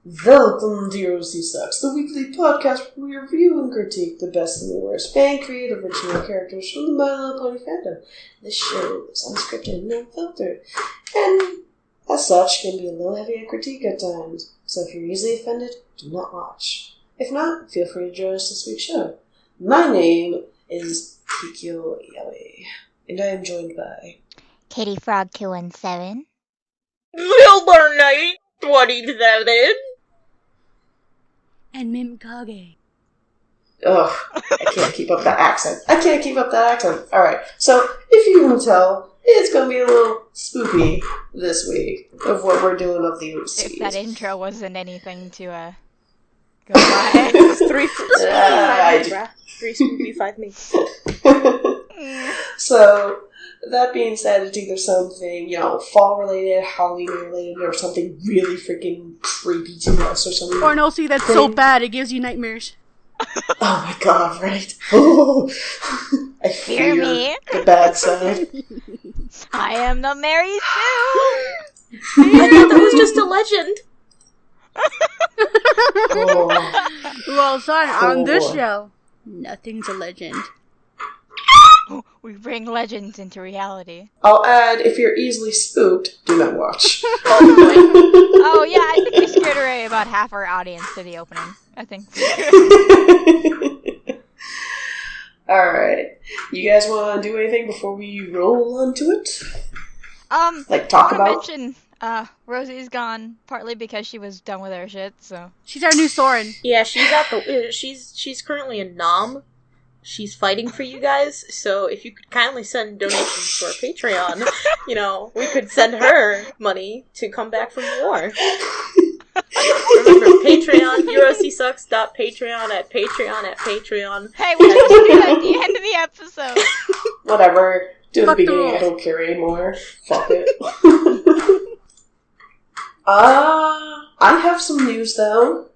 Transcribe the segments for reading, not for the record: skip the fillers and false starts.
Welcome to Your OC Sucks, the weekly podcast where we review and critique the best and the worst fan-created original characters from the My Little Pony Fandom. This show is unscripted and unfiltered, and as such can be a little heavy on critique at times, so if you're easily offended, do not watch. If not, feel free to join us this week's show. My name is Kikyo Yaoi, and I am joined by Katie Frog 217. Wilbur Knight 27. And Mimkage. Ugh, I can't keep up that accent. Alright, so if you can tell, it's going to be a little spooky this week of what we're doing of the OCs. If that intro wasn't anything to go by. Three spooky, 5 me. So, that being said, it's either something, fall-related, Halloween-related, or something really freaking creepy to us or something. Or an OC that's so bad it gives you nightmares. Oh my god, right? Oh, I fear me. The bad side. I am the Mary Sue! I thought that was just a legend. Oh. Well, son, on this boy. show, nothing's a legend. We bring legends into reality. I'll add, if you're easily spooked, do not watch. Oh yeah, I think we scared away about half our audience to the opening. I think. Alright. You guys want to do anything before we roll onto it? Like, talk I about... mention, Rosie's gone, partly because she was done with her shit, so. She's our new Soren. Yeah, she's currently a nom. She's fighting for you guys, so if you could kindly send donations to our Patreon, we could send her money to come back from the war. Remember, Patreon, eurocsucks.patreon at Patreon. Hey, we should do that at the end of the episode. Whatever. Do the Fuck the beginning, rules. I don't care anymore. Fuck it. I have some news, though.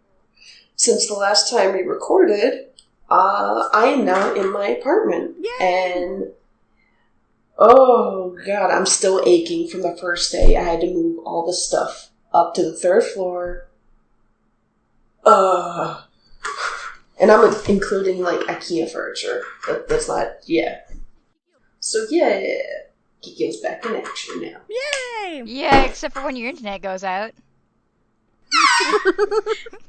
Since the last time we recorded... I am now in my apartment. Yay. And oh god, I'm still aching from the first day. I had to move all the stuff up to the 3rd floor. And I'm including like IKEA furniture. That's not, yeah. So yeah, Kikyo's back in action now. Yay! Yeah, except for when your internet goes out.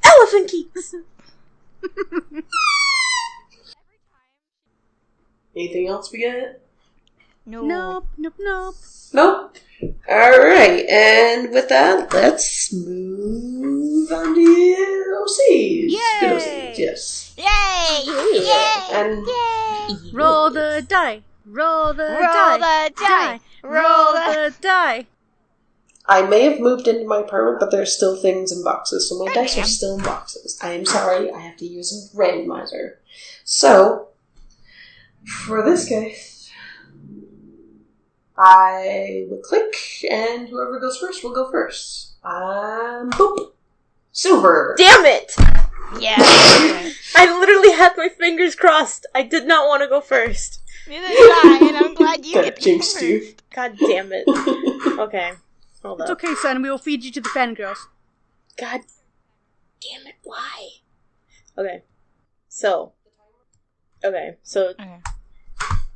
Elephant keys! Anything else we got? Nope. Nope. Alright, and with that, let's move on to OCs. Yay! Good OCs, yes. Yay! Yay! And Yay! Roll the die. Roll the Roll die. the die. Roll the... die. I may have moved into my apartment, but there's still things in boxes, so my dice are still in boxes. I am sorry, I have to use a randomizer. So, for this case, I will click, and whoever goes first will go first. Boop! Silver! Damn it! Yeah. I literally had my fingers crossed. I did not want to go first. Neither did I, and I'm glad you That get jinxed first. you. God damn it. Okay. Hold It's up. okay, son. We will feed you to the fangirls. God damn it, why? Okay. So. Okay.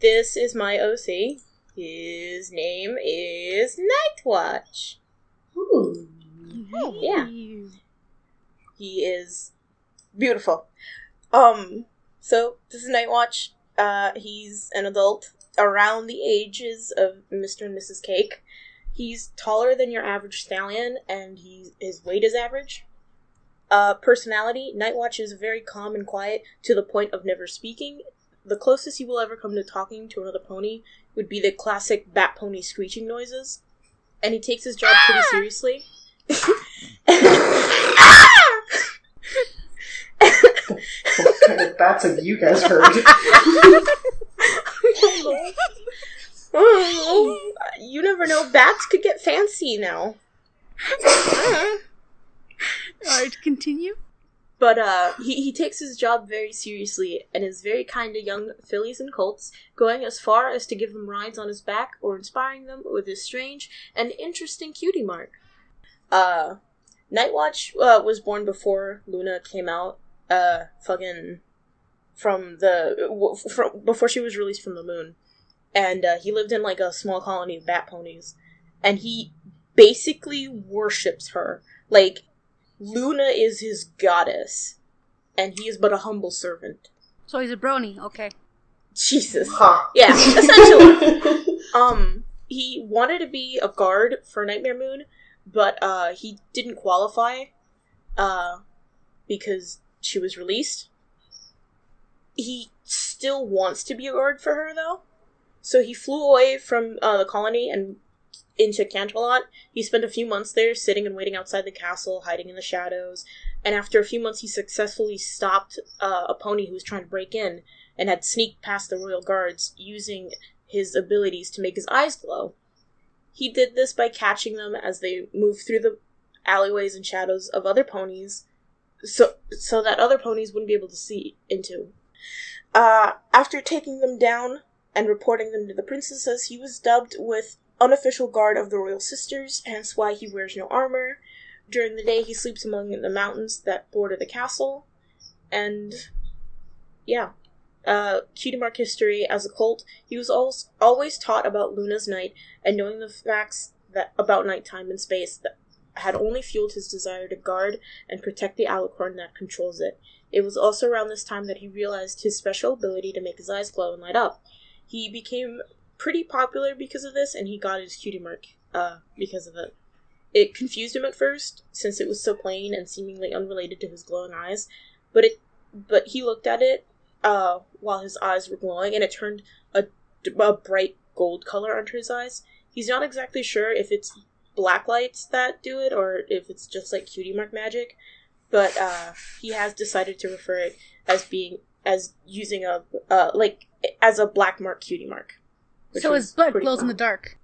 This is my OC. His name is Nightwatch. Ooh. Yeah. He is beautiful. So this is Nightwatch. He's an adult around the ages of Mr. and Mrs. Cake. He's taller than your average stallion, and his weight is average. Personality, Nightwatch is very calm and quiet, to the point of never speaking. The closest he will ever come to talking to another pony would be the classic bat pony screeching noises. And he takes his job pretty seriously. What kind of bats have you guys heard? You never know, bats could get fancy now. Alright, continue. But he takes his job very seriously and is very kind to young fillies and colts, going as far as to give them rides on his back or inspiring them with his strange and interesting cutie mark. Nightwatch was born before Luna came out, before she was released from the moon. And he lived in like a small colony of bat ponies. And he basically worships her. Like, Luna is his goddess. And he is but a humble servant. So he's a brony, okay. Jesus. Huh. Yeah, essentially. He wanted to be a guard for Nightmare Moon, but he didn't qualify because she was released. He still wants to be a guard for her, though. So he flew away from the colony and into Canterlot. He spent a few months there, sitting and waiting outside the castle, hiding in the shadows. And after a few months, he successfully stopped a pony who was trying to break in and had sneaked past the royal guards using his abilities to make his eyes glow. He did this by catching them as they moved through the alleyways and shadows of other ponies, so that other ponies wouldn't be able to see into. After taking them down and reporting them to the princesses, he was dubbed with unofficial guard of the royal sisters, hence why he wears no armor. During the day, he sleeps among the mountains that border the castle, and yeah. Cutie Mark history. As a colt, he was always taught about Luna's night, and knowing the facts about nighttime and space that had only fueled his desire to guard and protect the alicorn that controls it. It was also around this time that he realized his special ability to make his eyes glow and light up. He became pretty popular because of this, and he got his Cutie Mark because of it. It confused him at first, since it was so plain and seemingly unrelated to his glowing eyes, but he looked at it while his eyes were glowing, and it turned a bright gold color under his eyes. He's not exactly sure if it's black lights that do it, or if it's just like Cutie Mark magic, but he has decided to refer it as using as a black mark Cutie Mark. So his blood glows in the dark.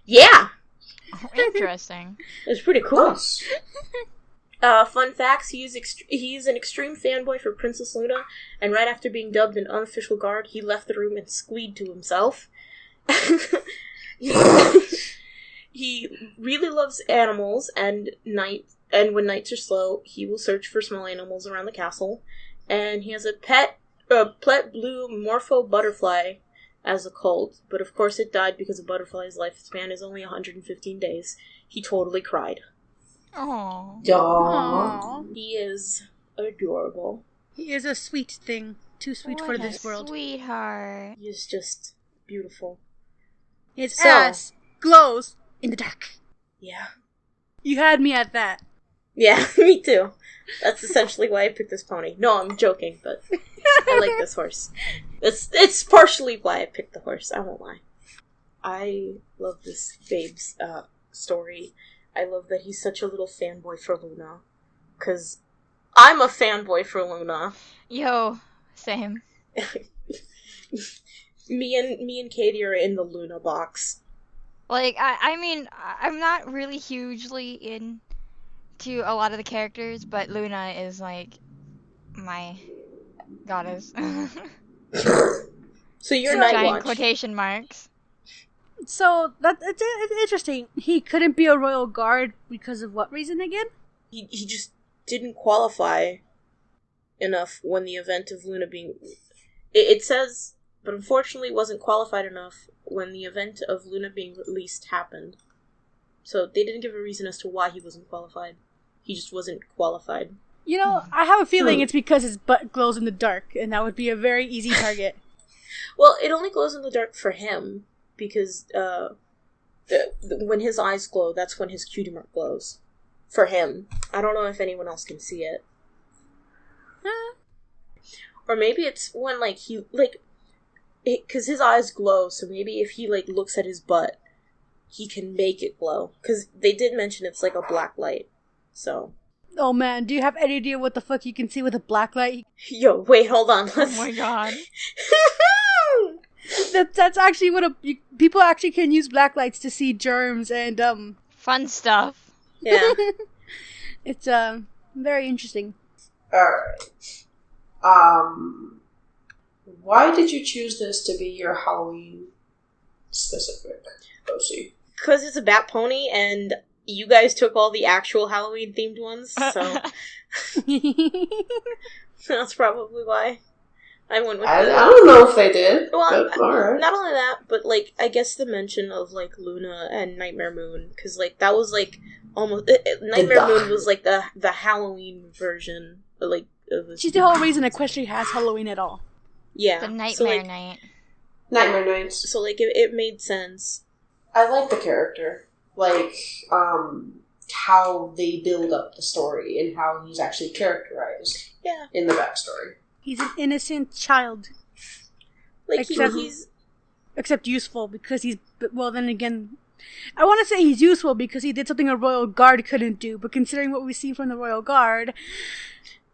Yeah! Interesting. It's pretty cool. Nice. Fun facts, he's an extreme fanboy for Princess Luna, and right after being dubbed an unofficial guard, he left the room and squeed to himself. He really loves animals, and when nights are slow, he will search for small animals around the castle, and he has a pet blue morpho butterfly as a colt, but of course it died because a butterfly's lifespan is only 115 days. He totally cried. Aww. Aww. He is adorable. He is a sweet thing. Too sweet for this world. Sweetheart. He is just beautiful. His ass glows in the dark. Yeah. You had me at that. Yeah, me too. That's essentially why I picked this pony. No, I'm joking, but I like this horse. It's partially why I picked the horse, I won't lie. I love this babe's story. I love that he's such a little fanboy for Luna. 'Cause I'm a fanboy for Luna. Yo, same. Me and Katie are in the Luna box. Like, I mean, I'm not really hugely into a lot of the characters, but Luna is, like, my goddess. So you're Giant Nightwatch. quotation marks. So, it's interesting. He couldn't be a royal guard because of what reason again? He just didn't qualify enough when the event of Luna being... It says, but unfortunately wasn't qualified enough when the event of Luna being released happened. So they didn't give a reason as to why he wasn't qualified. He just wasn't qualified. You know, I have a feeling it's because his butt glows in the dark, and that would be a very easy target. Well, it only glows in the dark for him, because when his eyes glow, that's when his cutie mark glows. For him. I don't know if anyone else can see it. Or maybe it's when, like, he, like... Because his eyes glow, so maybe if he, like, looks at his butt, he can make it glow. Because they did mention it's, like, a black light. So... Oh man, do you have any idea what the fuck you can see with a black light? Yo, wait, hold on. Oh my god. That's actually what people actually can use black lights to see germs and Fun stuff. Yeah. It's very interesting. Alright. Why did you choose this to be your Halloween specific OC? Because it's a bat pony, and you guys took all the actual Halloween-themed ones, so that's probably why I went with I don't know if they did. Well, but alright. not only that, but, like, I guess the mention of, like, Luna and Nightmare Moon, because, like, that was, like, almost... Nightmare Moon was, like, the Halloween version, like, of the... She's the whole reason Equestria has Halloween at all. Yeah. The Nightmare so, like, Night. Nightmare Nights. So, like, it made sense. I like the character. Like, how they build up the story and how he's actually characterized in the backstory. He's an innocent child. Like, he's... Except useful, because he's... Well, then again... I want to say he's useful because he did something a Royal Guard couldn't do, but considering what we see from the Royal Guard...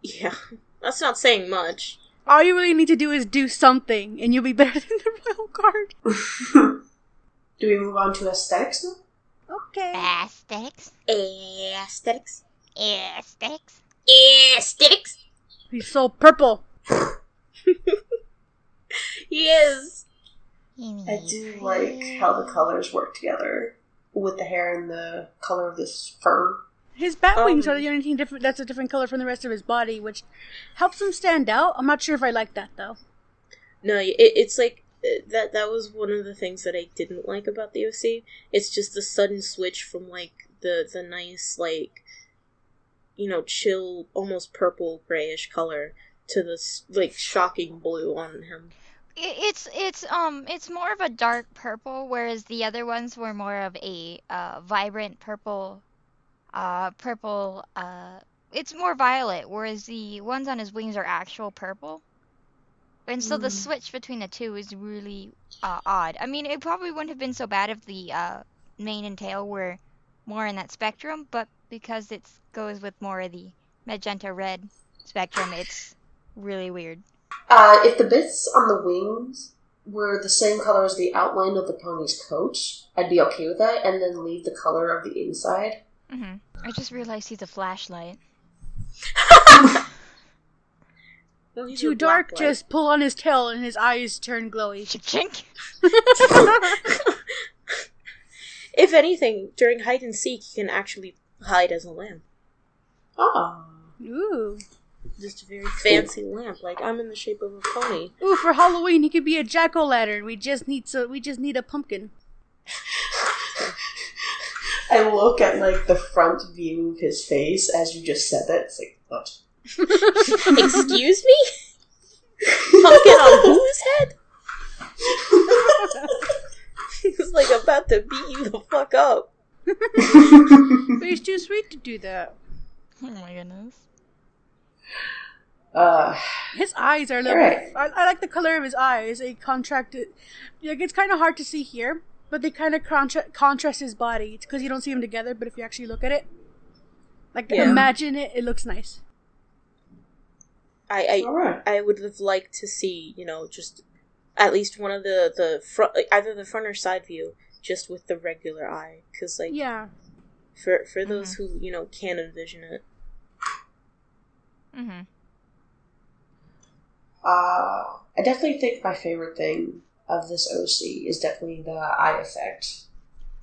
Yeah, that's not saying much. All you really need to do is do something, and you'll be better than the Royal Guard. Do we move on to aesthetics now? Okay. Aesthetics. Aesthetics. Aesthetics. Aesthetics. He's so purple. He is. I do like how the colors work together with the hair and the color of this fur. His bat wings are the only thing different. That's a different color from the rest of his body, which helps him stand out. I'm not sure if I like that though. No, it's like that. That was one of the things that I didn't like about the OC. It's just the sudden switch from like the nice like, you know, chill, almost purple grayish color to this like shocking blue on him. It's more of a dark purple, whereas the other ones were more of a vibrant purple. It's more violet, whereas the ones on his wings are actual purple. And so the switch between the two is really odd. I mean, it probably wouldn't have been so bad if the mane and tail were more in that spectrum, but because it goes with more of the magenta red spectrum, it's really weird. If the bits on the wings were the same color as the outline of the pony's coat, I'd be okay with that, and then leave the color of the inside. Mm-hmm. I just realized he's a flashlight. Well, Too dark, just pull on his tail and his eyes turn glowy. Chink. If anything, during hide and seek, he can actually hide as a lamp. Oh. Ooh. Just a very fancy lamp, like I'm in the shape of a pony. Ooh, for Halloween he could be a jack-o'-lantern. We just need a pumpkin. I look at like the front view of his face as you just said that. It's like, what? Excuse me? Pumpkin on whose head? He's like about to beat you the fuck up. But he's too sweet to do that. Oh my goodness. His eyes are a little bit... I like the color of his eyes. They contracted... Like, it's kind of hard to see here, but they kind of contrast his body. It's because you don't see them together, but if you actually look at it, like, imagine it, it looks nice. I would have liked to see, you know, just at least one of the front, like, either the front or side view, just with the regular eye, because like for those who, you know, can't envision it. I definitely think my favorite thing of this OC is definitely the eye effect.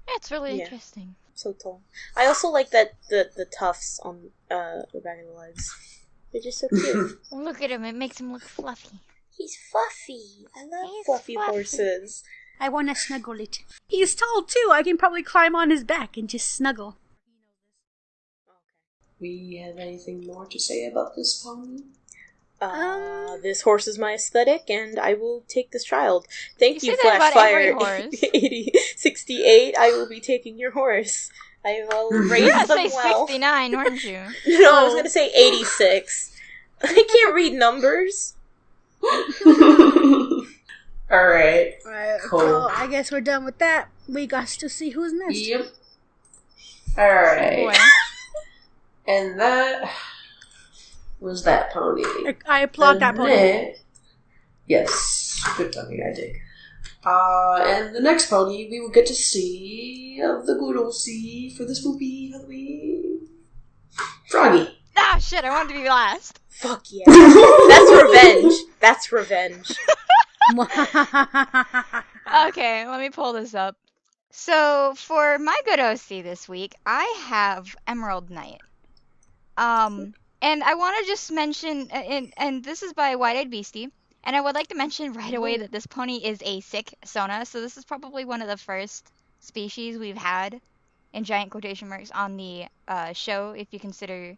Yeah, it's really interesting. So tall. I also like that the tufts on the back of the legs. They're just so cute. Look at him, it makes him look fluffy. He's fluffy. I love fluffy horses. I want to snuggle it. He's tall too. I can probably climb on his back and just snuggle. We have anything more to say about this pony? This horse is my aesthetic, and I will take this child. Thank you, Flashfire 8068. I will be taking your horse. I will raise them say well. 69, weren't you? No, I was going to say 86. I can't read numbers. Alright. Cool. So I guess we're done with that. We got to see who's next. Yep. Alright. And that was that pony. I applaud that pony. Yes. Good pony, I dig. And the next pony we will get to see of the good old sea for the spooky Halloween. Froggy. Ah, shit, I wanted to be last. Fuck yeah. That's revenge. That's revenge. Okay, let me pull this up. So for my good OC this week, I have Emerald Knight. And I want to just mention, and this is by Wide-Eyed Beastie, and I would like to mention right away that this pony is a sick Sona, so this is probably one of the first species we've had, in giant quotation marks, on the show, if you consider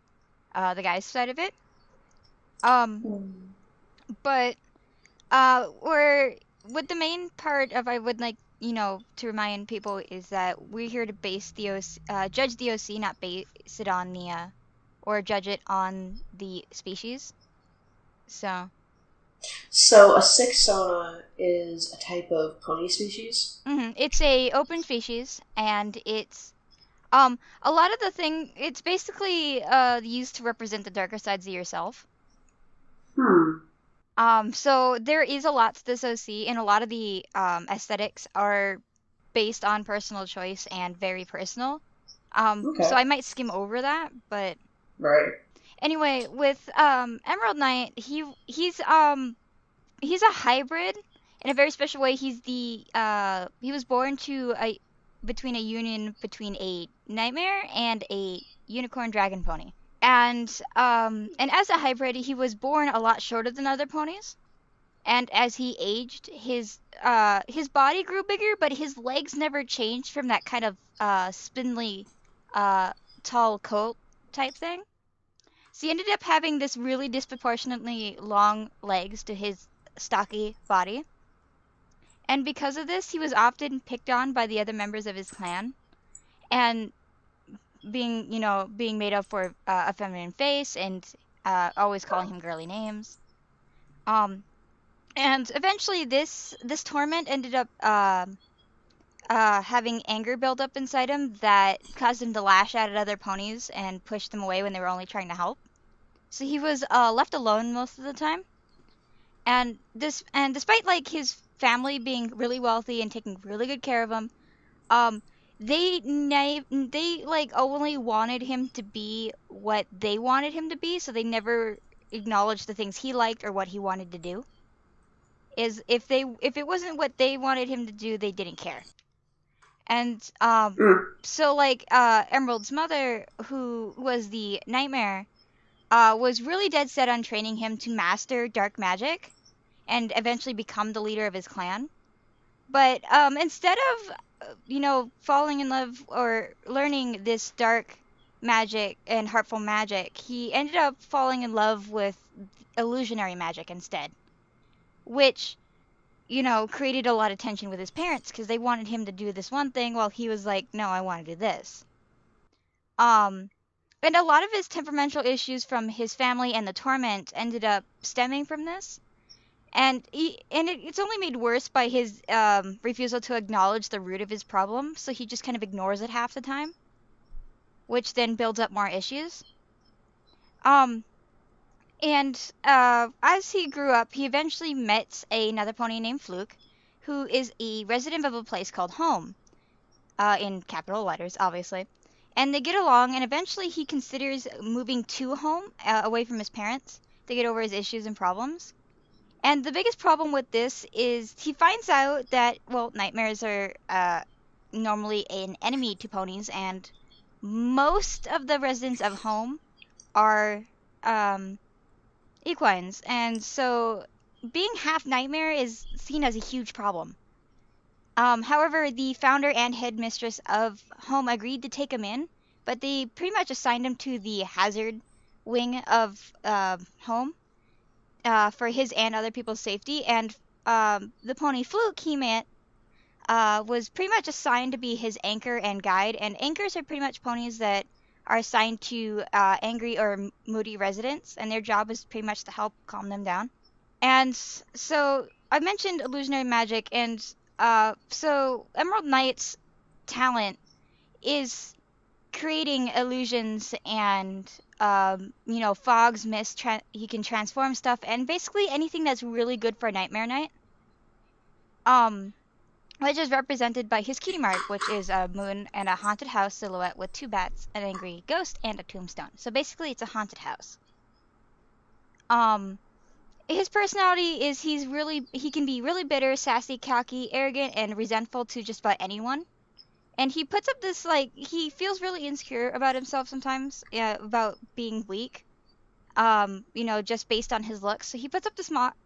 the guy's side of it. But we're with the main part of I would like to remind people is that we're here to base the judge the OC, not base it on the or judge it on the species. So a sick Sona is a type of pony species? It's a open species, and it's a lot of the thing, it's basically used to represent the darker sides of yourself. So there is a lot to this OC, and a lot of the aesthetics are based on personal choice and very personal. So I might skim over that, but right. Anyway, with Emerald Knight, he's a hybrid in a very special way. He's he was born to between a union between a nightmare and a unicorn dragon pony. And as a hybrid, he was born a lot shorter than other ponies. And as he aged, his body grew bigger, but his legs never changed from that kind of spindly, tall coat type thing. So he ended up having this really disproportionately long legs to his stocky body. And because of this, he was often picked on by the other members of his clan. And being made up for a feminine face and always calling him girly names. And eventually this torment ended up having anger build up inside him that caused him to lash out at other ponies and push them away when they were only trying to help. So he was left alone most of the time. And despite like his family being really wealthy and taking really good care of him, they like only wanted him to be what they wanted him to be, so they never acknowledged the things he liked or what he wanted to do. If it wasn't what they wanted him to do, they didn't care. And so like Emerald's mother, who was the nightmare, was really dead set on training him to master dark magic and eventually become the leader of his clan. But instead of falling in love or learning this dark magic and heartful magic, he ended up falling in love with illusionary magic instead, which created a lot of tension with his parents because they wanted him to do this one thing while he was like, no, I want to do this. And a lot of his temperamental issues from his family and the torment ended up stemming from this. And it's only made worse by his refusal to acknowledge the root of his problem, so he just kind of ignores it half the time, which then builds up more issues. And as he grew up, he eventually met another pony named Fluke, who is a resident of a place called Home, in capital letters, obviously. And they get along, and eventually he considers moving to Home, away from his parents, to get over his issues and problems. And the biggest problem with this is he finds out that, well, nightmares are normally an enemy to ponies, and most of the residents of Home are equines. And so being half nightmare is seen as a huge problem. However, the founder and headmistress of Home agreed to take him in, but they pretty much assigned him to the hazard wing of Home. For his and other people's safety, and the pony Fluke he met was pretty much assigned to be his anchor and guide, and anchors are pretty much ponies that are assigned to angry or moody residents, and their job is pretty much to help calm them down. And so I mentioned illusionary magic, and so Emerald Knight's talent is creating illusions and fogs, mist, he can transform stuff, and basically anything that's really good for Nightmare Knight. Which is represented by his cutie mark, which is a moon and a haunted house silhouette with 2 bats, an angry ghost, and a tombstone. So basically it's a haunted house. His personality is he can be really bitter, sassy, cocky, arrogant, and resentful to just about anyone. And he puts up this, like, he feels really insecure about himself sometimes, about being weak, just based on his looks. So he puts up this mock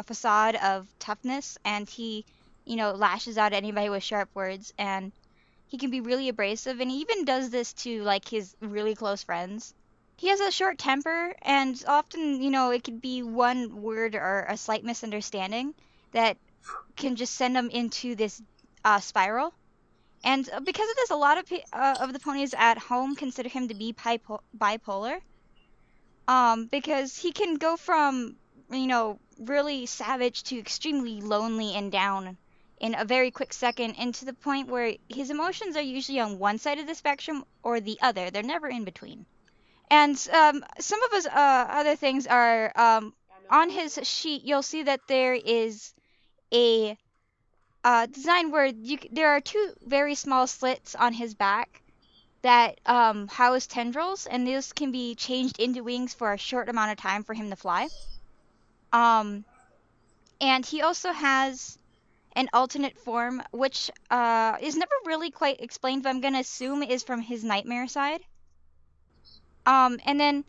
facade of toughness, and he, lashes out at anybody with sharp words, and he can be really abrasive, and he even does this to, like, his really close friends. He has a short temper, and often, it could be one word or a slight misunderstanding that can just send him into this spiral. And because of this, a lot of the ponies at home consider him to be bipolar. Because he can go from, really savage to extremely lonely and down in a very quick second, and to the point where his emotions are usually on one side of the spectrum or the other. They're never in between. And some of his other things are, on his sheet, you'll see that there is a design where there are two very small slits on his back that house tendrils, and those can be changed into wings for a short amount of time for him to fly. And he also has an alternate form, which is never really quite explained, but I'm gonna assume is from his nightmare side. And then,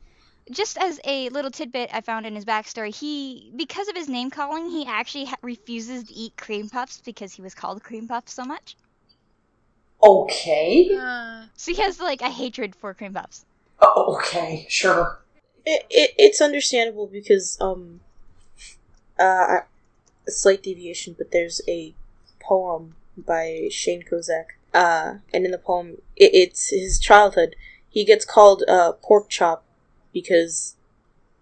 just as a little tidbit I found in his backstory, because of his name calling, he actually refuses to eat cream puffs because he was called Cream Puff so much. Okay. So he has, like, a hatred for cream puffs. Oh, okay, sure. It's understandable because, a slight deviation, but there's a poem by Shane Kozak, and in the poem, it's his childhood. He gets called Pork Chop because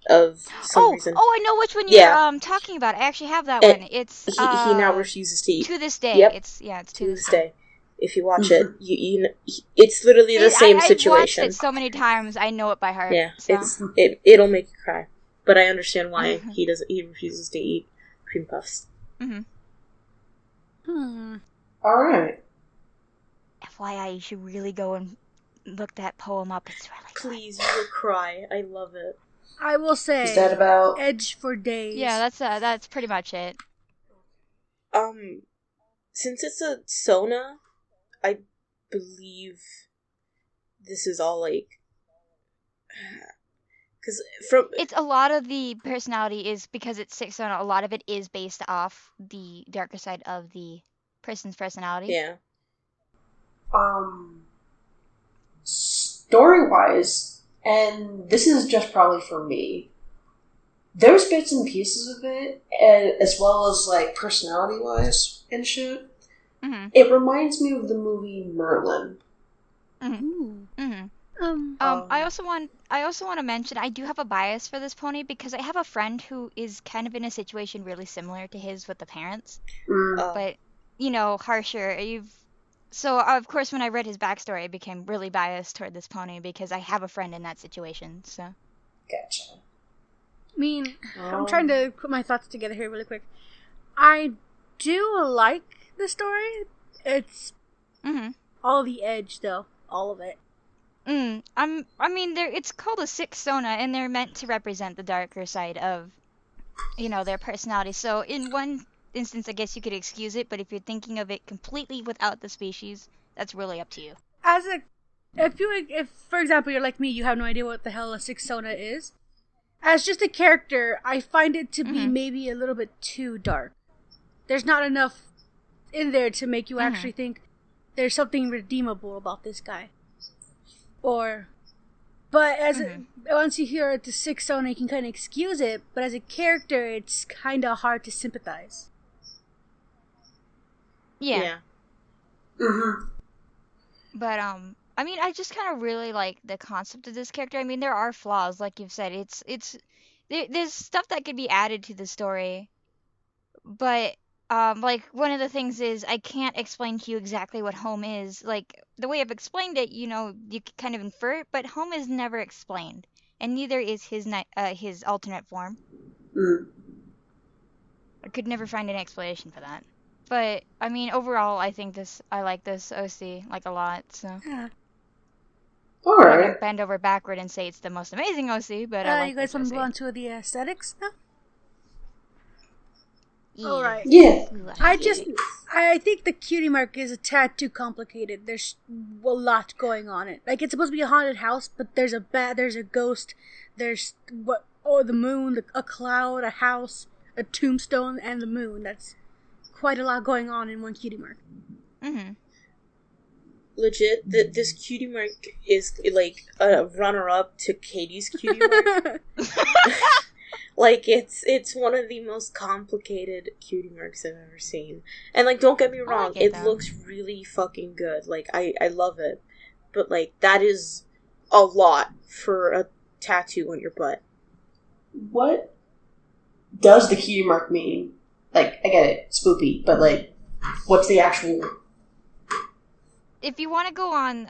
of some reason. Oh, I know which one you're talking about. I actually have that one. It's he now refuses to eat. To this day. Yep. It's to this day. If you watch it, it's literally the same situation. I've watched it so many times. I know it by heart. Yeah, so. It'll make you cry, but I understand why he refuses to eat cream puffs. All right. FYI, you should really go and look that poem up. It's really Please, you will cry. I love it. I will say, is that about Edge for days? Yeah, that's pretty much it. Since it's a Sona, I believe this is all like, because it's a lot of the personality is because it's 6 Sona. A lot of it is based off the darker side of the person's personality. Yeah. Story-wise, and this is just probably for me, there's bits and pieces of it, as well as, like, personality-wise and shit. It reminds me of the movie Merlin. I also want to mention I do have a bias for this pony because I have a friend who is kind of in a situation really similar to his with the parents, but harsher. So of course when I read his backstory, I became really biased toward this pony because I have a friend in that situation. So. Gotcha. I mean, I'm trying to put my thoughts together here really quick. I do like the story. It's all the edge, though. All of it. It's called a 6 Sona, and they're meant to represent the darker side of, their personality. So in one instance, I guess you could excuse it, but if you're thinking of it completely without the species, that's really up to you. If for example, you're like me, you have no idea what the hell a 6 Sona is. As just a character, I find it to be maybe a little bit too dark. There's not enough in there to make you actually think there's something redeemable about this guy. But once you hear the 6 Sona, you can kind of excuse it, but as a character, it's kind of hard to sympathize. Yeah. But, I just kind of really like the concept of this character. I mean, there are flaws, like you've said. There's stuff that could be added to the story, but, one of the things is I can't explain to you exactly what home is. Like, the way I've explained it, you can kind of infer it, but home is never explained, and neither is his alternate form. I could never find an explanation for that. But, overall, I like this OC, a lot, so. Yeah. Alright. I'm not gonna bend over backward and say it's the most amazing OC, but I like you guys this want to OC. move on to the aesthetics now? All right. Yeah. I think the cutie mark is a tad too complicated. There's a lot going on it. Like, it's supposed to be a haunted house, but there's a there's a ghost, there's the moon, a cloud, a house, a tombstone, and the moon. That's quite a lot going on in one cutie mark. Mm-hmm. Legit, this cutie mark is like a runner-up to Katie's cutie mark. Like, it's one of the most complicated cutie marks I've ever seen. And, like, don't get me wrong, it looks really fucking good. Like, I love it. But, like, that is a lot for a tattoo on your butt. What does the cutie mark mean? Like, I get it, spoopy, but, like, what's the actual... If you want to go on, do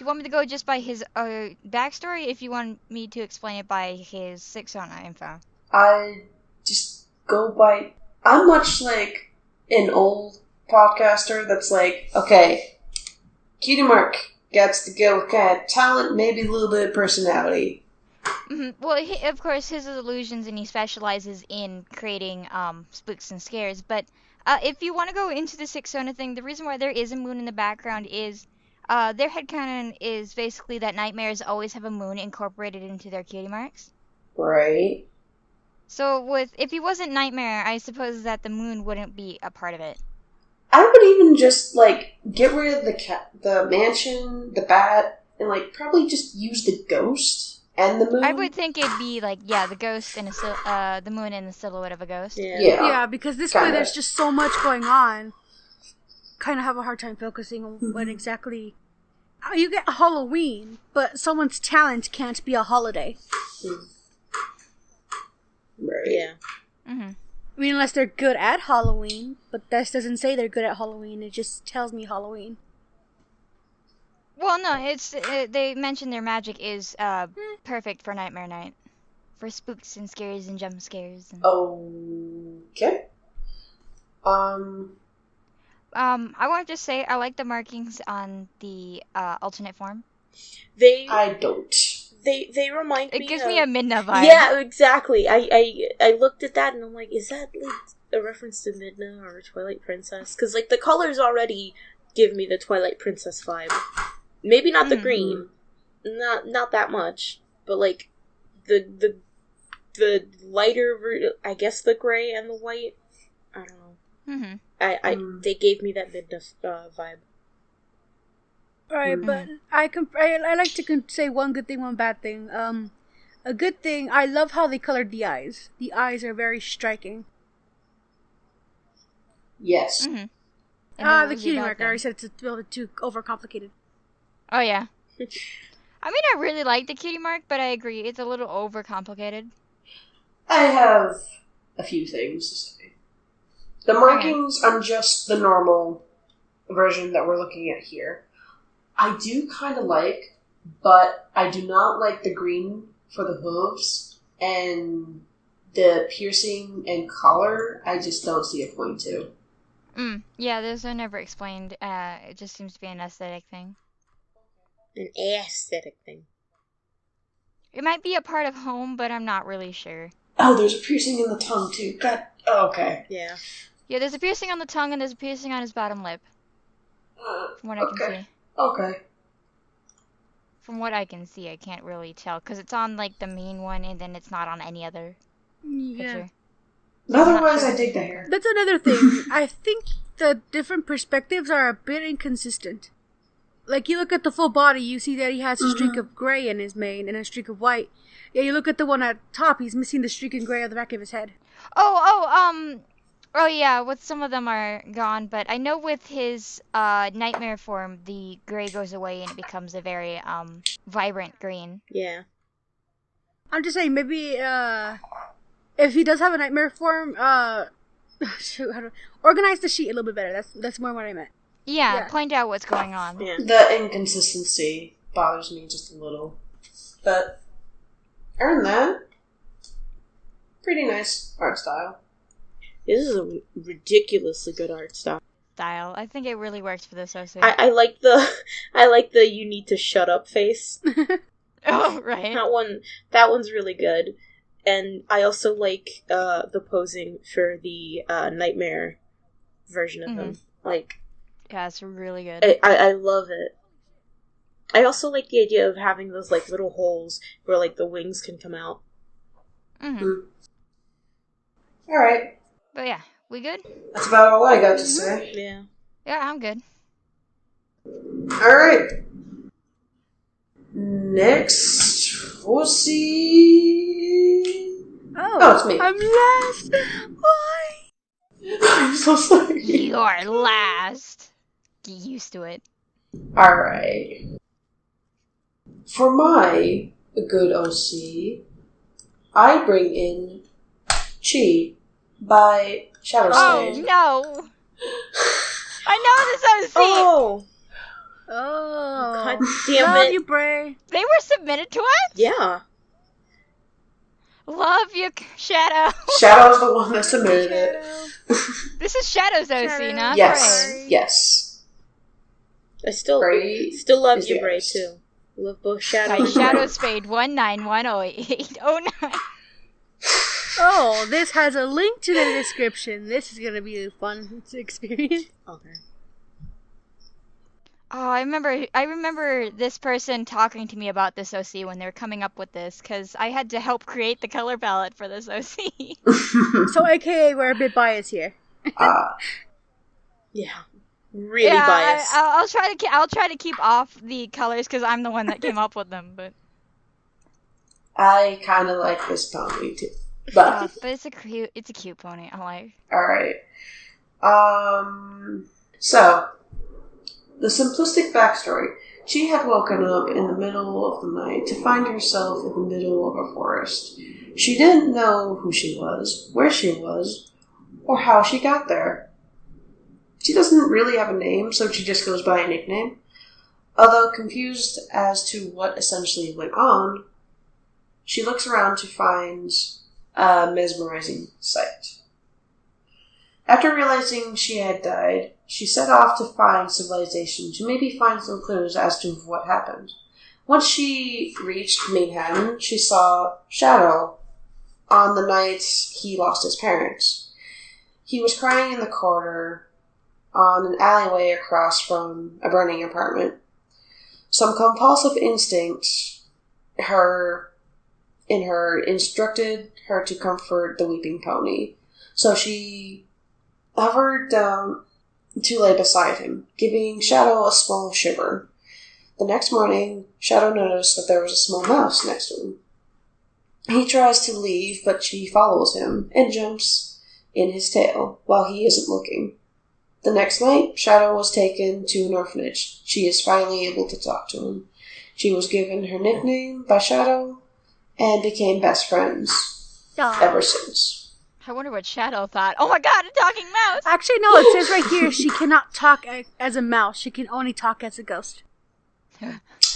you want me to go just by his backstory? If you want me to explain it by his 609 info, I just go by. I'm much like an old podcaster that's like, okay, cutie mark gets to go with kind of talent, maybe a little bit of personality. Mm-hmm. Well, of course, his illusions, and he specializes in creating spooks and scares. But if you want to go into the 609 thing, the reason why there is a moon in the background is. Their headcanon is basically that nightmares always have a moon incorporated into their cutie marks. Right. So if he wasn't Nightmare, I suppose that the moon wouldn't be a part of it. I would even just, like, get rid of the mansion, the bat, and, like, probably just use the ghost and the moon. I would think it'd be, like, the ghost and the moon and the silhouette of a ghost. Yeah, because this way there's just so much going on. Kind of have a hard time focusing on what exactly... You get Halloween, but someone's talent can't be a holiday. Right. Yeah. Mm-hmm. I mean, unless they're good at Halloween, but this doesn't say they're good at Halloween, it just tells me Halloween. Well, no, they mentioned their magic is perfect for Nightmare Night. For spooks and scares and jump scares. And... Okay. I want to just say I like the markings on the alternate form. I don't. They remind me. It gives me a Midna vibe. Yeah, exactly. I looked at that and I'm like, is that like a reference to Midna or Twilight Princess? Because like the colors already give me the Twilight Princess vibe. Maybe not the green, not that much, but like the lighter, I guess the gray and the white. I don't know. Mm-hmm. They gave me that Midna vibe. Alright, but I like to say one good thing, one bad thing. A good thing, I love how they colored the eyes. The eyes are very striking. Yes. Mm-hmm. The cutie mark. I already said it's a little bit too overcomplicated. Oh, yeah. I mean, I really like the cutie mark, but I agree, it's a little overcomplicated. I have a few things to say. The markings are just the normal version that we're looking at here. I do kind of like, but I do not like the green for the hooves, and the piercing and collar, I just don't see a point to. Yeah, those are never explained. It just seems to be an aesthetic thing. An aesthetic thing. It might be a part of home, but I'm not really sure. Oh, there's a piercing in the tongue, too. God. Oh, okay. Yeah. Yeah, there's a piercing on the tongue, and there's a piercing on his bottom lip. From what I can see. Okay. From what I can see, I can't really tell, because it's on, like, the main one, and then it's not on any other picture. Otherwise, I dig the hair. That's another thing. I think the different perspectives are a bit inconsistent. Like, you look at the full body, you see that he has a streak of gray in his mane and a streak of white. Yeah, you look at the one at top, he's missing the streak in gray on the back of his head. Oh yeah, with some of them are gone, but I know with his nightmare form, the gray goes away and it becomes a very vibrant green. Yeah. I'm just saying, maybe if he does have a nightmare form, organize the sheet a little bit better. That's more what I meant. Yeah, point out what's going on. Yeah. The inconsistency bothers me just a little. But, other than that, pretty nice art style. This is a ridiculously good art style. I think it really works for this OC. I like the you need to shut up face. Oh, right. That one's really good. And I also like the posing for the nightmare version of him. Like, yeah, it's really good. I love it. I also like the idea of having those like little holes where like the wings can come out. Mm-hmm. All right. But yeah, we good? That's about all I got to say. Yeah. Yeah, I'm good. All right. Next, we'll see. Oh, it's me. I'm last. Why? I'm so sorry. You're last. Get used to it. All right. For my good OC, I bring in Chi by Shadow Oh, Stain. no. I know this OC. Oh! Oh. God damn Love it. you, Bray. They were submitted to us? Yeah. Love you, Shadow. Shadow's the one that submitted it. This is Shadow's OC, Shadow. not Yes, Bray. yes. I still Bray love is you, the Bray, artist. too. Love both Shadow By and Shadow Bray. Spade 1910809. Oh, this has a link to the description. This is gonna be a fun experience. Okay. Oh, I remember this person talking to me about this OC when they were coming up with this, because I had to help create the color palette for this OC. So, AKA, we're a bit biased here. Yeah. Really biased. I'll try to keep off the colors because I'm the one that came up with them. But I kind of like this pony too. But but it's a cute pony. I like. all right. So the simplistic backstory: she had woken up in the middle of the night to find herself in the middle of a forest. She didn't know who she was, where she was, or how she got there. She doesn't really have a name, so she just goes by a nickname. Although confused as to what essentially went on, she looks around to find a mesmerizing sight. After realizing she had died, she set off to find civilization to maybe find some clues as to what happened. Once she reached Manhattan, she saw Shadow on the night he lost his parents. He was crying in the corner on an alleyway across from a burning apartment. Some compulsive instinct in her instructed her to comfort the weeping pony. So she hovered down to lay beside him, giving Shadow a small shiver. The next morning, Shadow noticed that there was a small mouse next to him. He tries to leave, but she follows him and jumps in his tail while he isn't looking. The next night, Shadow was taken to an orphanage. She is finally able to talk to him. She was given her nickname by Shadow and became best friends ever since. I wonder what Shadow thought. Oh my god, a talking mouse! Actually, no, it says right here she cannot talk as a mouse. She can only talk as a ghost. There's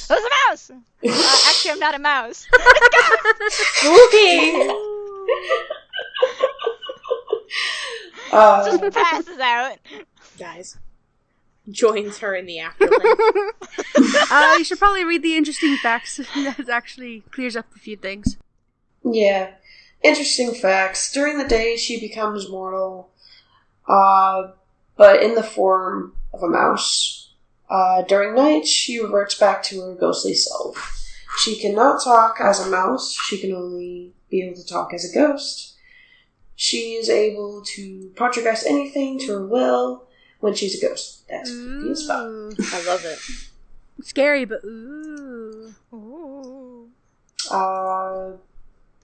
a mouse! Actually, I'm not a mouse. Spooky! Just passes out. Guys. Joins her in the afterlife. You should probably read the interesting facts. That actually clears up a few things. Yeah. Interesting facts. During the day, she becomes mortal, but in the form of a mouse. During night, she reverts back to her ghostly self. She cannot talk as a mouse. She can only be able to talk as a ghost. She is able to poltergeist anything to her will when she's a ghost. That's creepy as fuck. I love it. Scary, but ooh. Ooh.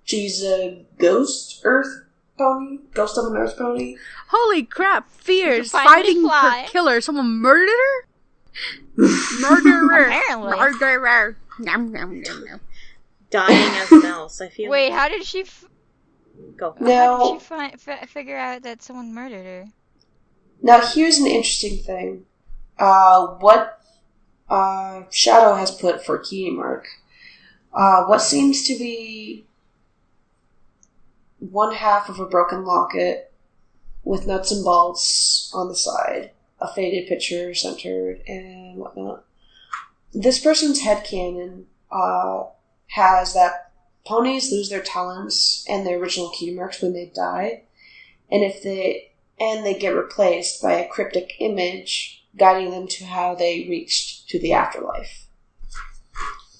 She's a ghost earth pony? Ghost of an earth pony? Holy crap, Fierce, Finally fighting fly. her killer. Someone murdered her? Murderer. Apparently. Murderer. Nom, nom, nom, nom. Dying as a mouse. I feel Wait, how did she Go. how Now, did she figure out that someone murdered her? now here's an interesting thing. What Shadow has put for key mark. What seems to be one half of a broken locket with nuts and bolts on the side, a faded picture centered, and whatnot. This person's headcanon has that ponies lose their talents and their original key marks when they die, and they get replaced by a cryptic image guiding them to how they reached to the afterlife.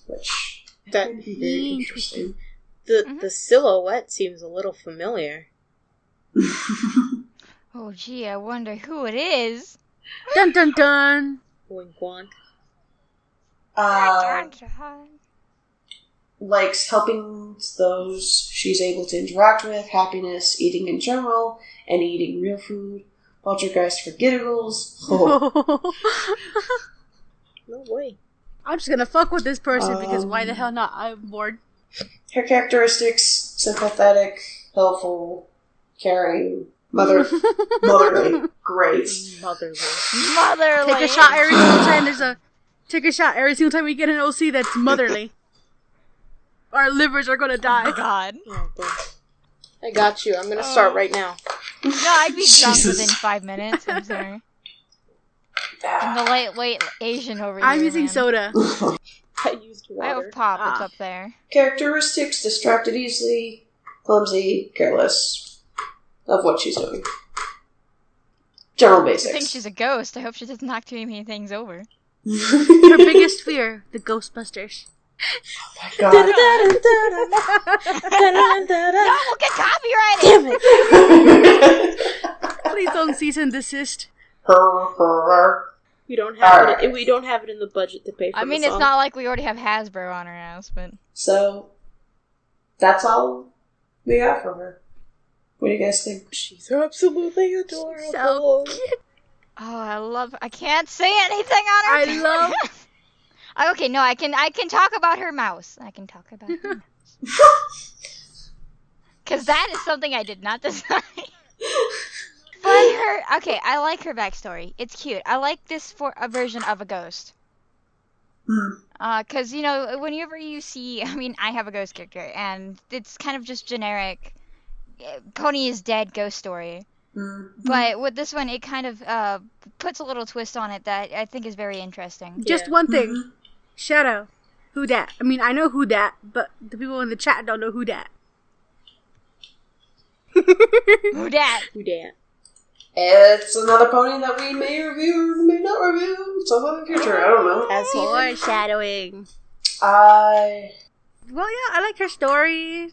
Which that would be very interesting. The silhouette seems a little familiar. Oh, gee, I wonder who it is. Dun dun dun. Wink wonk. Likes helping those she's able to interact with, happiness, eating in general, and eating real food. Poltergeist for giggles. Oh. No way. I'm just gonna fuck with this person because why the hell not? I'm bored. Her characteristics: sympathetic, helpful, caring, motherly. Great. Motherly. Take a shot every single time take a shot every single time we get an OC that's motherly. Our livers are gonna die. Oh, God. Oh, God. I got you. I'm gonna start right now. No, I'd be drunk within 5 minutes. I'm sorry. I'm the lightweight Asian over here. I'm using soda. I used water. I have pop. It's up there. Characteristics: distracted easily, clumsy, careless of what she's doing. General basics. I think she's a ghost. I hope she doesn't knock too many things over. Her biggest fear: the Ghostbusters. Oh my God. No, we'll get copyrighted! Damn it! Please don't cease and desist. We don't have it. We don't have it in the budget to pay for. I mean, it's not like we already have Hasbro on our house, but So, that's all we got from her. What do you guys think? She's absolutely adorable. So cute. Oh, I can't say anything on her. I love. Okay, no, I can talk about her mouse. I can talk about her mouse. Because that is something I did not design. But I like her backstory. It's cute. I like this for a version of a ghost. Because, whenever you see, I have a ghost character, and it's kind of just generic, Pony is dead ghost story. But with this one, it kind of puts a little twist on it that I think is very interesting. Just one thing. Shadow. Who dat? I know who dat, but the people in the chat don't know who dat. Who dat? Who dat? It's another pony that we may review or may not review sometime in the future. I don't know. As Foreshadowing. Well, yeah, I like her story.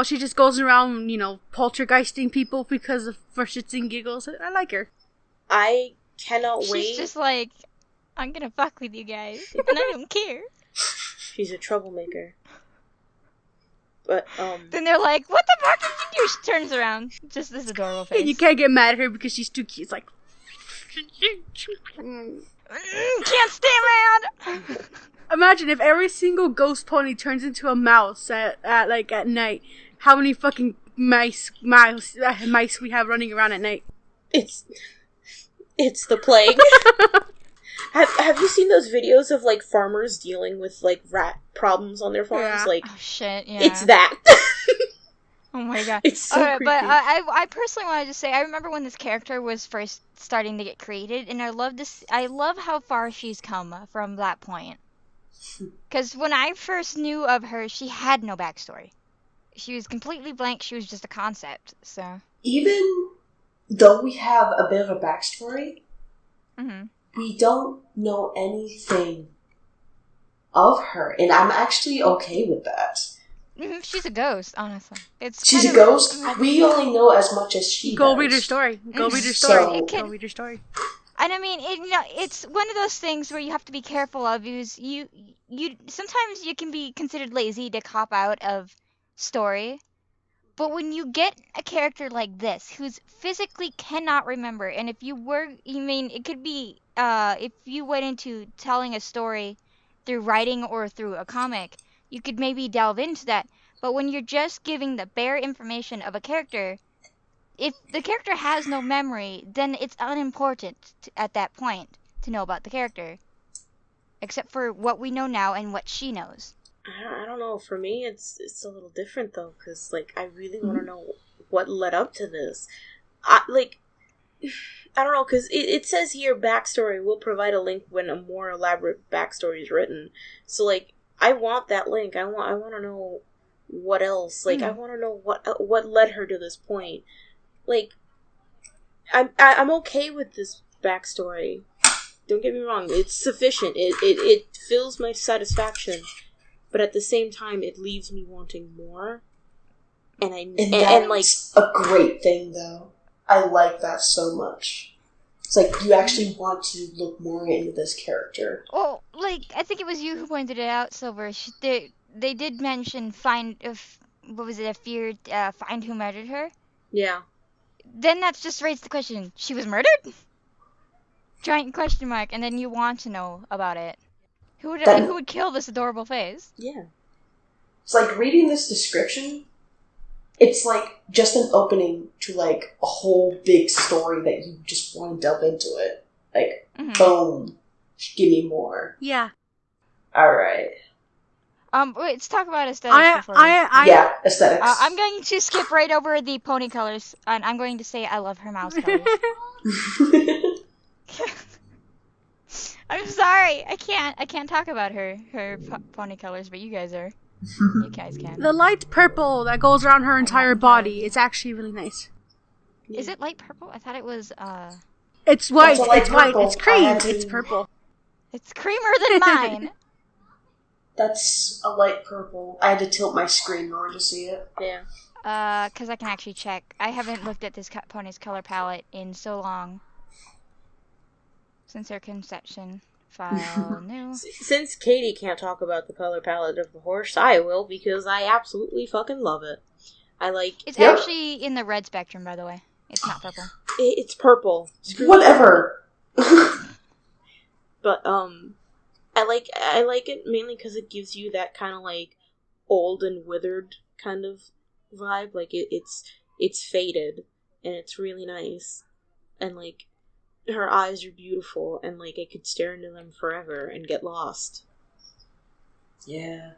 She just goes around, poltergeisting people for shits and giggles. I like her. I cannot wait. She's just like, I'm gonna fuck with you guys, and I don't care. She's a troublemaker. But, Then they're like, what the fuck did you do? She turns around. Just this adorable face. And you can't get mad at her because she's too cute. It's like... Can't stay mad! Imagine if every single ghost pony turns into a mouse at night. How many fucking mice we have running around at night? It's the plague. Have you seen those videos of farmers dealing with rat problems on their farms? Yeah. Oh shit! Yeah, it's that. Oh my God! It's so creepy. But I personally wanted to say I remember when this character was first starting to get created, and I love how far she's come from that point. Because when I first knew of her, she had no backstory. She was completely blank. She was just a concept. So even though we have a bit of a backstory, we don't know anything of her, and I'm actually okay with that. She's a ghost, honestly. She's a ghost. We only know as much as she Go does. read her story. Go read her So- story. Go read her story. And it's one of those things where you have to be careful of. Is you sometimes you can be considered lazy to cop out of story, but when you get a character like this who's physically cannot remember, and if you were, it could be if you went into telling a story through writing or through a comic, you could maybe delve into that. But when you're just giving the bare information of a character, if the character has no memory, then it's unimportant at that point to know about the character. Except for what we know now and what she knows. I don't know. For me, it's a little different, though, because, I really want to know what led up to this. I don't know, because it says here, backstory, we'll provide a link when a more elaborate backstory is written. So, I want that link. I want to know what else. Like, I want to know what led her to this point. Like, I'm okay with this backstory. Don't get me wrong, it's sufficient. It fills my satisfaction, but at the same time, it leaves me wanting more. And that's a great thing, though. I like that so much. It's like you actually want to look more into this character. Well, like, I think it was you who pointed it out, Silver. They did mention find who murdered her. Yeah. Then that just raises the question: she was murdered? Giant question mark, and then you want to know about it. Who would kill this adorable face? Yeah. It's like reading this description. It's like just an opening to like a whole big story that you just want to delve into it. Like, boom, give me more. Yeah. All right. Wait, let's talk about aesthetics before. Yeah, aesthetics. I'm going to skip right over the pony colors, and I'm going to say I love her mouse colors. I'm sorry, I can't talk about her pony colors, but you guys are. You guys can. The light purple that goes around her entire body, it's actually really nice. Is it light purple? I thought it was, It's white, it's white, purple. it's cream, it's purple. It's creamer than mine! That's a light purple. I had to tilt my screen in order to see it. Yeah. Because I can actually check. I haven't looked at this pony's color palette in so long. Since her conception. File new. Since Katie can't talk about the color palette of the horse, I will, because I absolutely fucking love it. I like... It's actually in the red spectrum, by the way. It's not purple. It's purple. Whatever. But, I like it mainly because it gives you that kind of, like, old and withered kind of vibe. Like, it's faded, and it's really nice. And, like, her eyes are beautiful, and, like, I could stare into them forever and get lost. Yeah.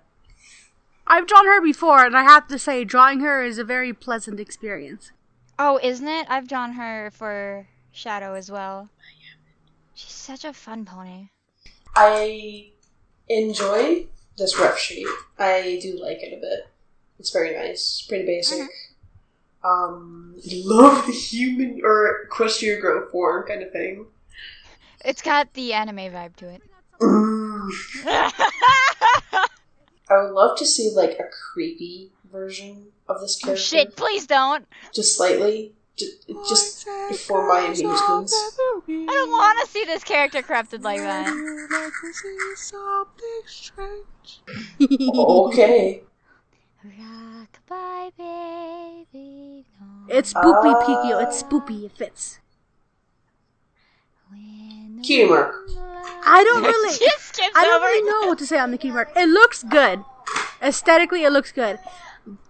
I've drawn her before, and I have to say, drawing her is a very pleasant experience. Oh, isn't it? I've drawn her for Shadow as well. She's such a fun pony. I enjoy this rough sheet. I do like it a bit. It's very nice. Pretty basic. Love the human or equestrian growth form kind of thing. It's got the anime vibe to it. I would love to see like a creepy version of this character. Oh, shit, please don't. Just slightly. Just for my amusements. I don't want to see this character corrupted like that. Okay. Rockabye, baby. No. It's spoopy, Pikio. It's spoopy. It fits. Cutie mark. I don't really know what to say on the cutie mark. It looks good. Aesthetically, it looks good.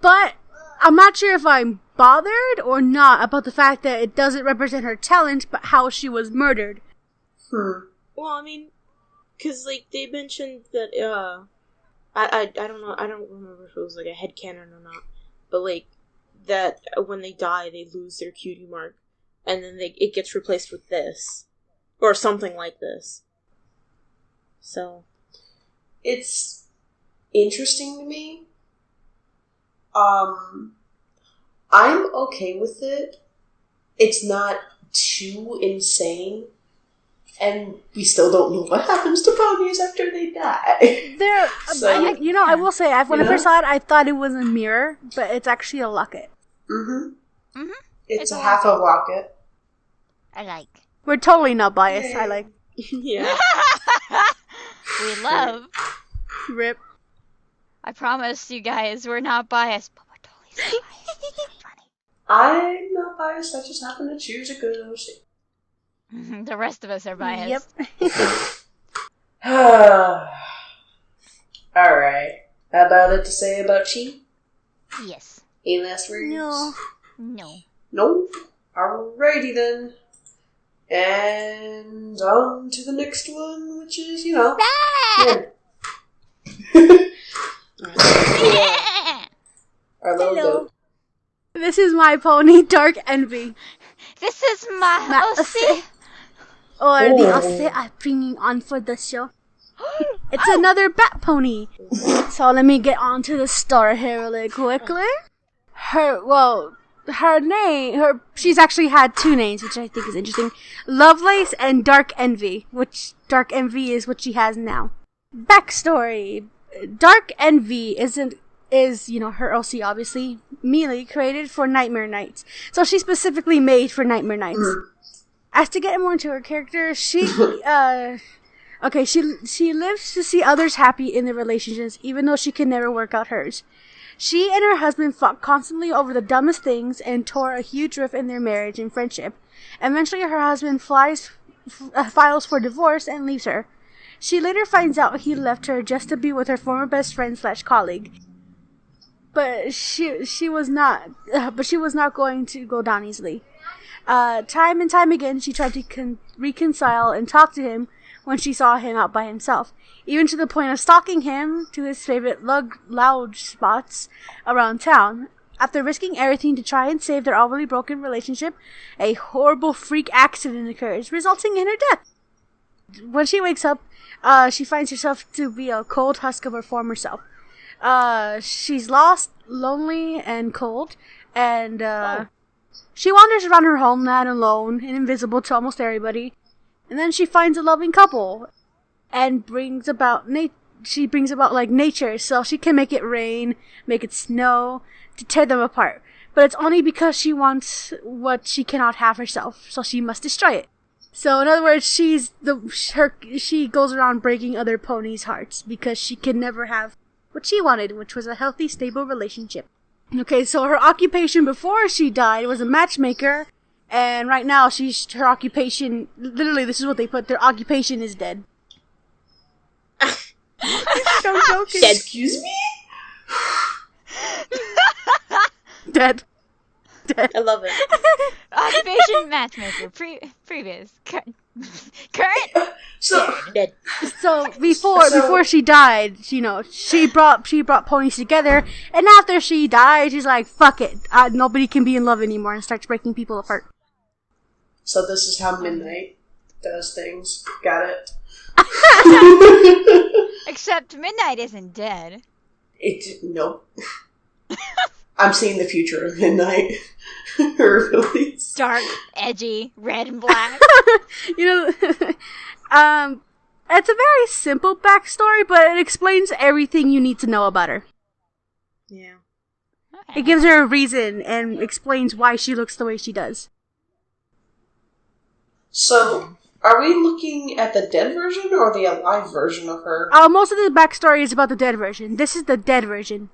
But I'm not sure if I'm bothered or not about the fact that it doesn't represent her talent, but how she was murdered. Well, I mean, because, like, they mentioned that, I don't know, I don't remember if it was, like, a headcanon or not, but, like, that when they die, they lose their cutie mark, and then it gets replaced with this. Or something like this. So. It's interesting to me. I'm okay with it. It's not too insane. And we still don't know what happens to ponies after they die. I will say, when I first saw it, I thought it was a mirror, but it's actually a locket. It's a half a locket. I like. We're totally not biased. I like. Yeah. We love. Rip. I promise you guys, we're not biased, but we're totally so biased. It's so funny. I'm not biased. I just happen to choose a good OC. The rest of us are biased. Yep. Alright. About it to say about Chi? Yes. Any last words? No. Nope. Alrighty then. And on to the next one, which is, yeah. Our little goat. This is my pony, Dark Envy. This is my OC. Or the OC I'm bringing on for the show. It's another bat pony. So let me get on to the story here really quickly. She's actually had two names, which I think is interesting. Lovelace and Dark Envy, which Dark Envy is what she has now. Backstory. Dark Envy is her OC, obviously, Mealy, created for Nightmare Nights. So she's specifically made for Nightmare Nights. As to get more into her character, she lives to see others happy in their relationships, even though she can never work out hers. She and her husband fought constantly over the dumbest things and tore a huge rift in their marriage and friendship. Eventually, her husband files for divorce and leaves her. She later finds out he left her just to be with her former best friend / colleague. But she was not going to go down easily. Time and time again, she tried to reconcile and talk to him when she saw him out by himself, even to the point of stalking him to his favorite lounge spots around town. After risking everything to try and save their already broken relationship, a horrible freak accident occurs, resulting in her death. When she wakes up, she finds herself to be a cold husk of her former self. She's lost, lonely, and cold, and she wanders around her homeland alone and invisible to almost everybody. And then she finds a loving couple, and brings about nature, so she can make it rain, make it snow, to tear them apart. But it's only because she wants what she cannot have herself, so she must destroy it. So in other words, she goes around breaking other ponies' hearts because she can never have what she wanted, which was a healthy, stable relationship. Okay, so her occupation before she died was a matchmaker. And right now, her occupation, literally, this is what they put, their occupation is dead. I'm joking. Dead. Excuse me? Dead. I love it. Occupation matchmaker. Previous. Current. Dead. So before she died, she brought ponies together, and after she died, she's like, fuck it. Nobody can be in love anymore, and starts breaking people apart. So this is how Midnight does things. Got it? Except Midnight isn't dead. Nope. I'm seeing the future of Midnight. Her release. Dark, edgy, red and black. It's a very simple backstory, but it explains everything you need to know about her. Yeah. Okay. It gives her a reason and explains why she looks the way she does. So, are we looking at the dead version or the alive version of her? Most of the backstory is about the dead version. This is the dead version.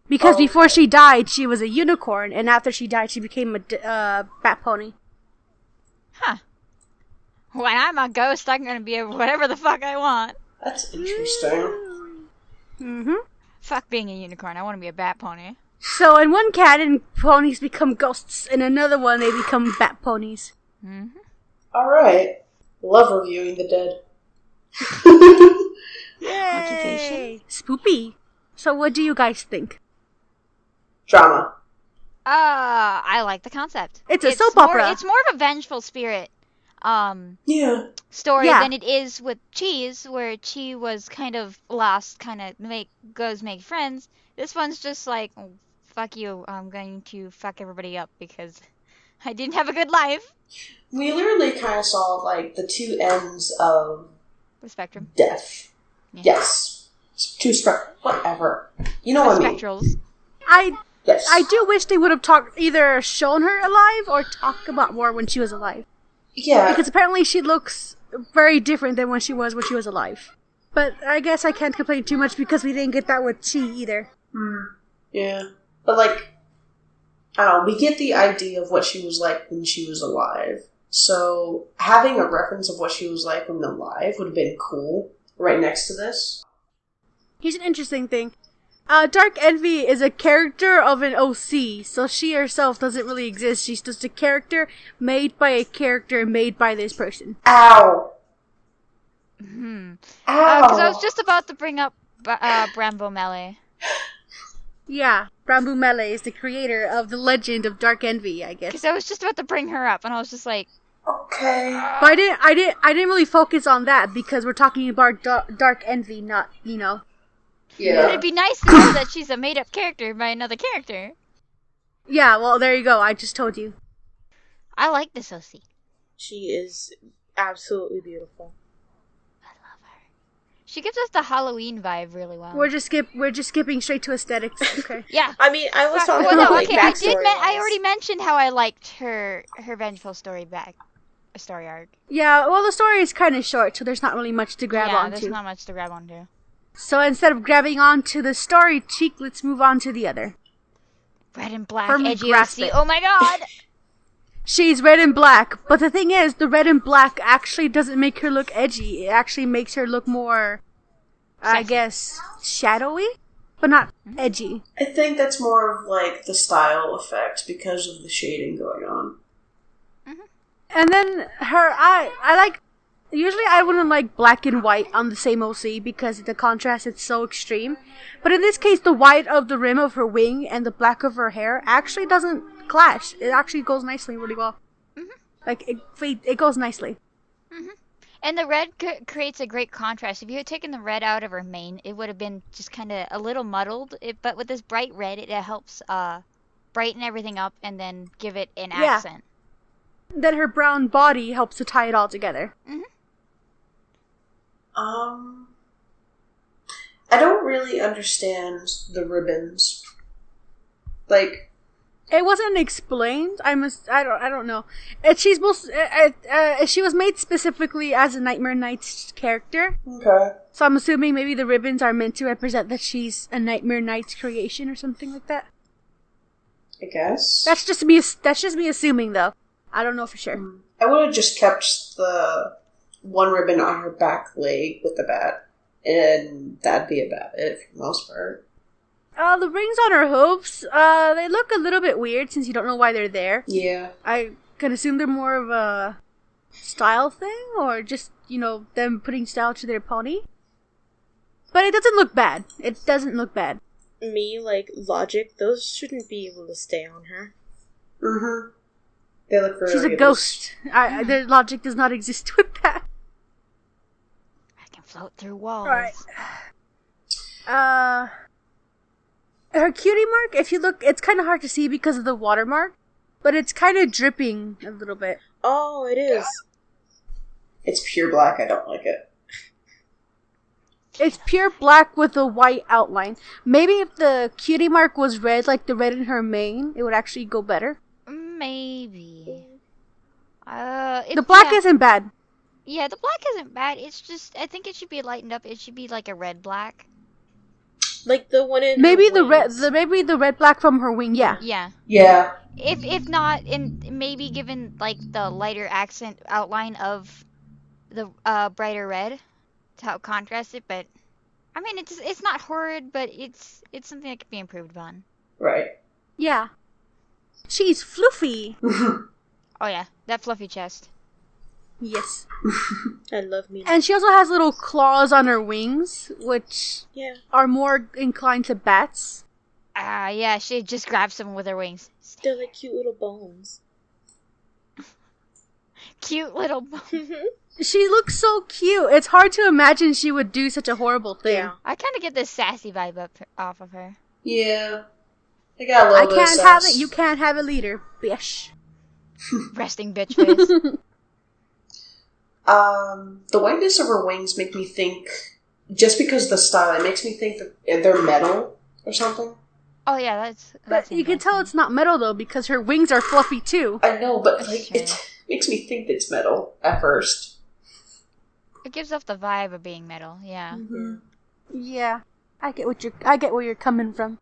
Because before she died, she was a unicorn, and after she died, she became a bat pony. Huh. When I'm a ghost, I'm gonna be whatever the fuck I want. That's interesting. Mm-hmm. Fuck being a unicorn, I want to be a bat pony. So in one canon, ponies become ghosts. In another one, they become bat ponies. Mm-hmm. Alright. Love reviewing the dead. Yay! Occupation. Spoopy. So what do you guys think? Drama. I like the concept. It's a soap opera. It's more of a vengeful spirit story Yeah. than it is with Cheese, where Chi was kind of lost, kind of make friends. This one's just like, oh, fuck you, I'm going to fuck everybody up because I didn't have a good life. We literally kind of saw, the two ends of The spectrum. death. Yeah. Yes. Two whatever. You know what I mean. Spectrals. Yes. I do wish they would have either shown her alive or talked about more when she was alive. Yeah. Because apparently she looks very different than when she was alive. But I guess I can't complain too much because we didn't get that with Chi either. Yeah. But, I don't know, we get the idea of what she was like when she was alive. So, having a reference of what she was like when alive would have been cool right next to this. Here's an interesting thing. Dark Envy is a character of an OC, so she herself doesn't really exist. She's just a character made by a character made by this person. Ow! Ow. Ow! Because I was just about to bring up Brambo Melee. Yeah, Brambu Melee is the creator of the legend of Dark Envy, I guess. Because I was just about to bring her up, and I was just like, Okay. But I didn't really focus on that because we're talking about Dark Envy, not, But Yeah. it'd be nice to know that she's a made-up character by another character. Yeah, well, there you go. I just told you. I like this OC. She is absolutely beautiful. I love her. She gives us the Halloween vibe really well. We're just skipping straight to aesthetics. Okay. Yeah. I mean, I was talking Well, about, no, like, okay, I backstory-wise. already mentioned how I liked her vengeful story arc. Yeah, well, the story is kind of short, so there's not really much to grab onto. There's not much to grab onto. So instead of grabbing onto the story cheek, let's move on to the other. Red and black, Firmly edgy grasp OC. it. Oh my god! She's red and black, but the thing is, the red and black actually doesn't make her look edgy. It actually makes her look more, I Sexy. guess, shadowy, but not edgy. I think that's more of like the style effect because of the shading going on. And then I like, usually I wouldn't like black and white on the same OC because the contrast is so extreme. But in this case, the white of the rim of her wing and the black of her hair actually doesn't clash. It actually goes nicely really well. Like, it goes nicely. And the red creates a great contrast. If you had taken the red out of her mane, it would have been just kind of a little muddled. But with this bright red, it helps brighten everything up and then give it an Yeah. accent. Then her brown body helps to tie it all together. I don't really understand the ribbons. Like, It wasn't explained. I don't know. She was made specifically as a Nightmare Nights character. okay. So I'm assuming maybe the ribbons are meant to represent that she's a Nightmare Nights creation or something like that. I guess. That's just me assuming though. I don't know for sure. I would have just kept the one ribbon on her back leg with the bat, and that'd be about it for the most part. The rings on her hooves, they look a little bit weird since you don't know why they're there. Yeah. I can assume they're more of a style thing or just, them putting style to their pony. But it doesn't look bad. It doesn't look bad. Me, like, logic, those shouldn't be able to stay on her. Mm-hmm. They look really She's a loose. ghost. Their logic does not exist with that. I can float through walls. Alright. Her cutie mark, if you look, it's kind of hard to see because of the watermark, but it's kind of dripping a little bit. Oh, it is. It's pure black. I don't like it. It's pure black with a white outline. Maybe if the cutie mark was red, like the red in her mane, it would actually go better. Maybe. The black isn't bad. Yeah, the black isn't bad. It's just, I think it should be lightened up. It should be like a red black. Like the one in Maybe her wings. maybe the red black from her wing. Yeah. Yeah. Yeah. If not, and maybe given like the lighter accent outline of the brighter red to help contrast it, but I mean it's not horrid, but it's something that could be improved upon. Right. Yeah. She's fluffy. Oh yeah, that fluffy chest. Yes. I love me. And she also has little claws on her wings, which are more inclined to bats. Yeah, she just grabs someone with her wings. They're like cute little bones. Cute little bones. She looks so cute. It's hard to imagine she would do such a horrible thing. Yeah. I kind of get this sassy vibe off of her. Yeah. I got a little I bit of can't have sass. it. You can't have it, leader. Bish. Resting bitch face. The whiteness of her wings make me think, just because of the style, it makes me think that they're metal or something. Oh yeah, that's But you can tell it's not metal though because her wings are fluffy too. I know, but That's like true. it makes me think it's metal at first. It gives off the vibe of being metal. Yeah. Mm-hmm. Yeah, I get where you're coming from.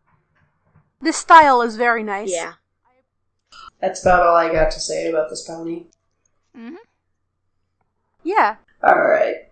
This style is very nice. Yeah. That's about all I got to say about this pony. Mhm. Yeah. Alright.